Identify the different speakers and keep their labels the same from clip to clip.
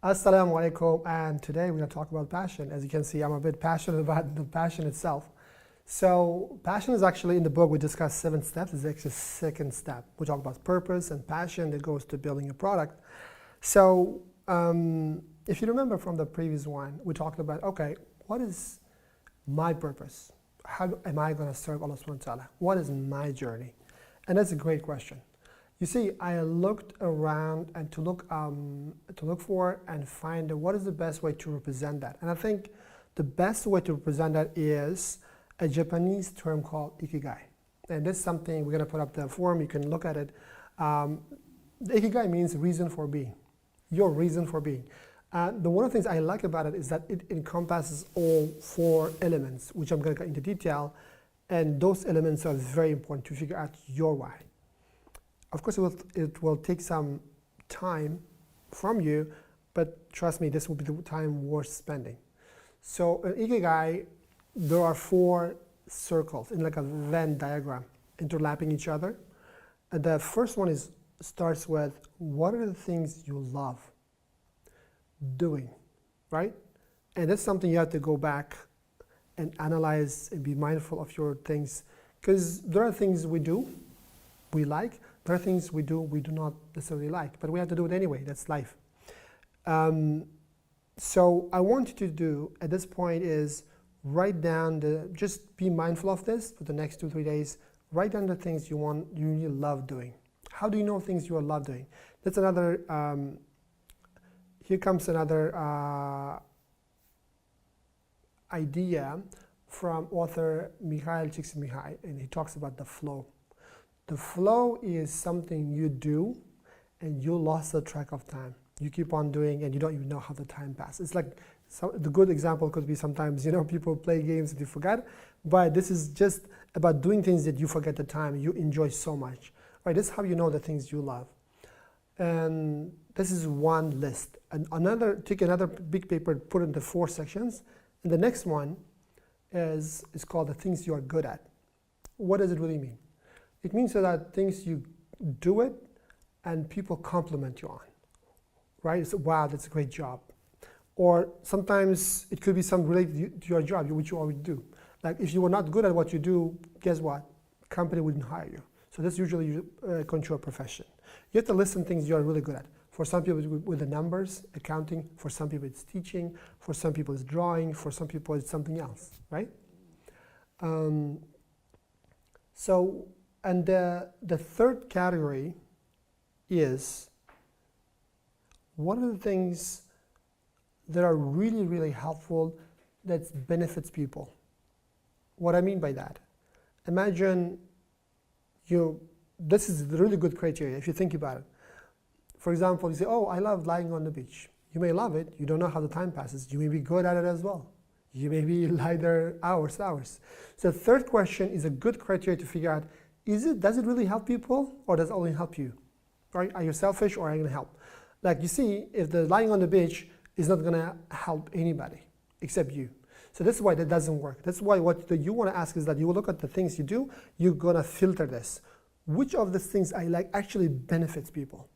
Speaker 1: Assalamu alaikum, and today we're going to talk about passion. As you can see, I'm a bit passionate about the passion itself. So passion is actually in the book, we discussed 7 steps. It's actually the second step. We talk about purpose and passion that goes to building a product. So if you remember from the previous one, we talked about, okay, what is my purpose? How am I going to serve Allah subhanahu wa ta'ala? What is my journey? And that's a great question. You see, I looked around and to look for and find what is the best way to represent that. And I think the best way to represent that is a Japanese term called ikigai. And this is something we're going to put up the form. You can look at it. The ikigai means reason for being. Your reason for being. One of the things I like about it is that it encompasses all 4 elements, which I'm going to go into detail. And those elements are very important to figure out your why. Of course, it will take some time from you, but trust me, this will be the time worth spending. So in Ikigai, there are 4 circles in like a Venn diagram, interlapping each other. And the first one starts with, what are the things you love doing, right? And that's something you have to go back and analyze and be mindful of your things, because there are things we do, we like. There are things we do not necessarily like, but we have to do it anyway. That's life. So I want you to do at this point is write down just be mindful of this for the next 2-3 days. Write down the things you really love doing. How do you know things you love doing? That's another. Here comes another idea from author Mikhail Csikszentmihalyi, and he talks about the flow. The flow is something you do and you lost the track of time. You keep on doing and you don't even know how the time passes. It's like, the good example could be sometimes, people play games that you forget, but this is just about doing things that you forget the time, you enjoy so much. Right? This is how you know the things you love. And this is one list. And take another big paper, put it into 4 sections. And the next one is called the things you are good at. What does it really mean? It means that things you do it and people compliment you on, right? It's, wow, that's a great job. Or sometimes it could be something related to your job, which you already do. Like if you were not good at what you do, guess what? Company wouldn't hire you. So that's usually control profession. You have to listen things you are really good at. For some people, with the numbers, accounting. For some people, it's teaching. For some people, it's drawing. For some people, it's something else, right? And the third category is, what are the things that are really, really helpful that benefits people? What I mean by that, imagine this is a really good criteria if you think about it. For example, you say, oh, I love lying on the beach. You may love it, you don't know how the time passes. You may be good at it as well. You may be lie there hours. So the third question is a good criteria to figure out, does it really help people or does it only help you? Right? Are you selfish or are you going to help? Like you see, if the lying on the beach is not going to help anybody except you. So that's why that doesn't work. That's why what you want to ask is that you will look at the things you do, you're going to filter this. Which of the things I like actually benefits people,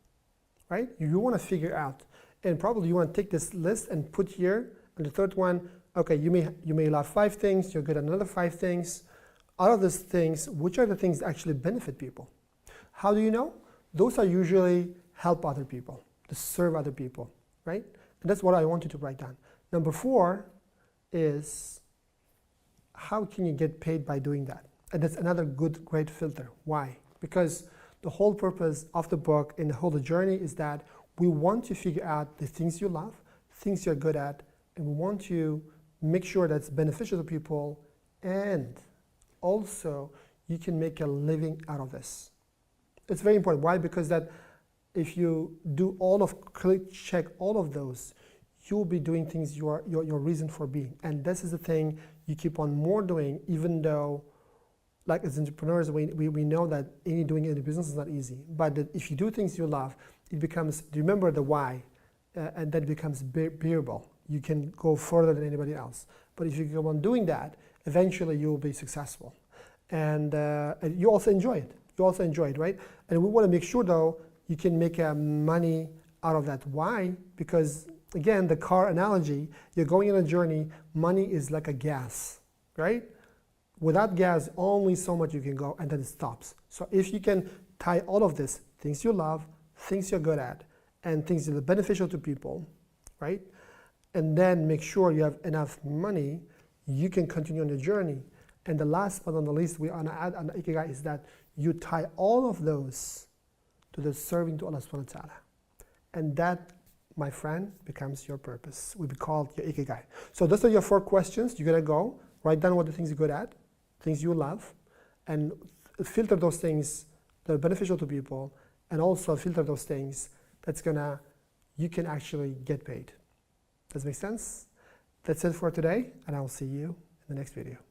Speaker 1: right? You want to figure out. And probably you want to take this list and put here, and the third one, okay, you may love 5 things, you're good at another 5 things. Out of these things, which are the things that actually benefit people? How do you know? Those are usually help other people, to serve other people, right? And that's what I want you to write down. Number 4 is, how can you get paid by doing that? And that's another great filter. Why? Because the whole purpose of the book and the whole journey is that we want to figure out the things you love, things you're good at, and we want to make sure that's beneficial to people, and also you can make a living out of this. It's very important. Why? Because that if you do check all of those, you'll be doing things your reason for being. And this is the thing you keep on more doing, even though, like as entrepreneurs, we know that doing any business is not easy. But if you do things you love, it becomes, remember the why, and that becomes bearable. You can go further than anybody else. But if you go on doing that, eventually you will be successful. And you also enjoy it. Right? And we want to make sure, though, you can make money out of that. Why? Because again, the car analogy, you're going on a journey, money is like a gas, right? Without gas, only so much you can go, and then it stops. So if you can tie all of this, things you love, things you're good at, and things that are beneficial to people, right? And then make sure you have enough money, you can continue on the journey. And the last but not the least we want to add on the Ikigai is that you tie all of those to the serving to Allah subhanahu wa ta'ala. And that, my friend, becomes your purpose. Will be called your Ikigai. So those are your 4 questions. You're going to go, write down what the things you're good at, things you love, and filter those things that are beneficial to people, and also filter those things you can actually get paid. Does that make sense? That's it for today, and I will see you in the next video.